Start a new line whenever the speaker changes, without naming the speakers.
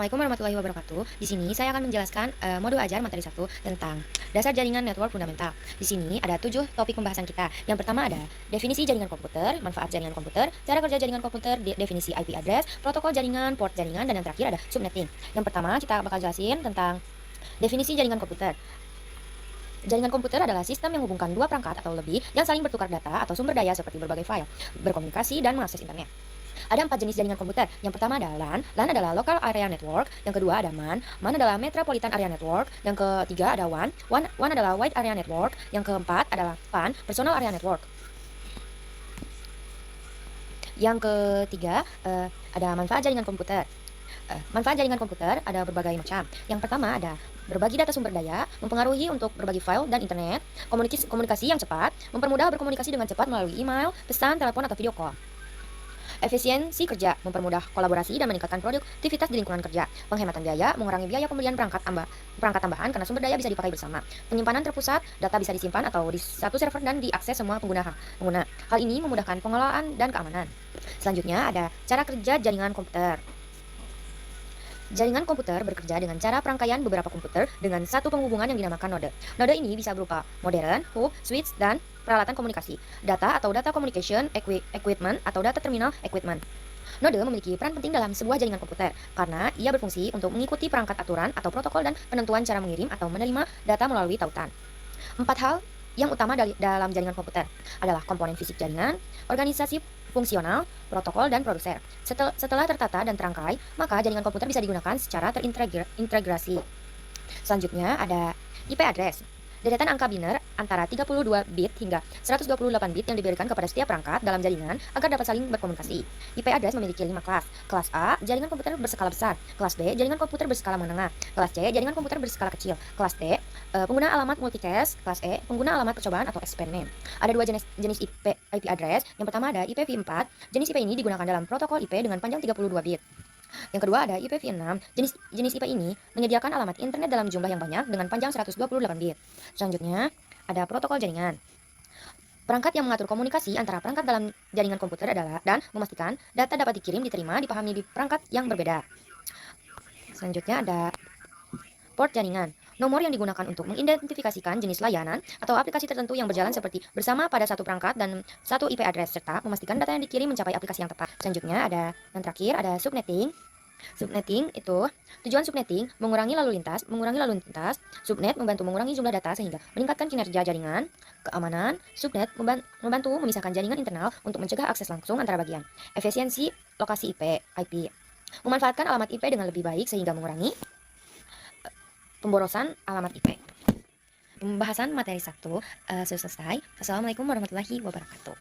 Assalamualaikum warahmatullahi wabarakatuh. Di sini saya akan menjelaskan modul ajar materi 1 tentang dasar jaringan network fundamental. Di sini ada 7 topik pembahasan kita. Yang pertama ada definisi jaringan komputer, manfaat jaringan komputer, cara kerja jaringan komputer, definisi IP address, protokol jaringan, port jaringan, dan yang terakhir ada subnetting. Yang pertama kita bakal jelasin tentang definisi jaringan komputer. Jaringan komputer adalah sistem yang menghubungkan dua perangkat atau lebih yang saling bertukar data atau sumber daya seperti berbagai file, berkomunikasi, dan mengakses internet. Ada 4 jenis jaringan komputer. Yang pertama adalah LAN. LAN adalah Local Area Network. Yang kedua ada MAN. MAN adalah Metropolitan Area Network. Yang ketiga ada WAN. WAN adalah Wide Area Network. Yang keempat adalah PAN, Personal Area Network. Yang ketiga ada manfaat jaringan komputer. Manfaat jaringan komputer ada berbagai macam. Yang pertama ada berbagi data sumber daya, mempengaruhi untuk berbagi file dan internet, komunikasi yang cepat, mempermudah berkomunikasi dengan cepat melalui email, pesan, telepon, atau video call. Efisiensi kerja, mempermudah kolaborasi dan meningkatkan produktivitas di lingkungan kerja. Penghematan biaya, mengurangi biaya pembelian perangkat tambahan karena sumber daya bisa dipakai bersama. Penyimpanan terpusat, data bisa disimpan atau di satu server dan diakses semua pengguna. Hal ini memudahkan pengelolaan dan keamanan. Selanjutnya ada cara kerja jaringan komputer. Jaringan komputer bekerja dengan cara perangkaian beberapa komputer dengan satu penghubungan yang dinamakan node. Node ini bisa berupa modern, hub, switch, dan peralatan komunikasi, data atau data communication equipment atau data terminal equipment. Node memiliki peran penting dalam sebuah jaringan komputer karena ia berfungsi untuk mengikuti perangkat aturan atau protokol dan penentuan cara mengirim atau menerima data melalui tautan. 4 hal yang utama dalam jaringan komputer adalah komponen fisik jaringan, organisasi fungsional, protokol, dan produser. Setelah tertata dan terangkai, maka jaringan komputer bisa digunakan secara terintegrasi. Selanjutnya ada IP address. Deretan angka biner antara 32 bit hingga 128 bit yang diberikan kepada setiap perangkat dalam jaringan agar dapat saling berkomunikasi. IP address memiliki 5 kelas. Kelas A, jaringan komputer berskala besar. Kelas B, jaringan komputer berskala menengah. Kelas C, jaringan komputer berskala kecil. Kelas D, pengguna alamat multicast. Kelas E, pengguna alamat percobaan atau eksperimen. Ada 2 jenis IP address. Yang pertama ada IPv4. Jenis IP ini digunakan dalam protokol IP dengan panjang 32 bit. Yang kedua ada IPv6. Jenis IP ini menyediakan alamat internet dalam jumlah yang banyak dengan panjang 128 bit. Selanjutnya ada protokol jaringan. Perangkat yang mengatur komunikasi antara perangkat dalam jaringan komputer adalah dan memastikan data dapat dikirim, diterima, dipahami di perangkat yang berbeda. Selanjutnya ada port jaringan. Nomor yang digunakan untuk mengidentifikasikan jenis layanan atau aplikasi tertentu yang berjalan seperti bersama pada satu perangkat dan satu IP address serta memastikan data yang dikirim mencapai aplikasi yang tepat. Selanjutnya ada yang terakhir ada subnetting. Subnetting itu tujuan subnetting mengurangi lalu lintas. Subnet membantu mengurangi jumlah data sehingga meningkatkan kinerja jaringan. Keamanan, subnet membantu memisahkan jaringan internal untuk mencegah akses langsung antara bagian. Efisiensi lokasi IP memanfaatkan alamat IP dengan lebih baik sehingga mengurangi pemborosan alamat IP. Pembahasan materi 1 selesai. Assalamualaikum warahmatullahi wabarakatuh.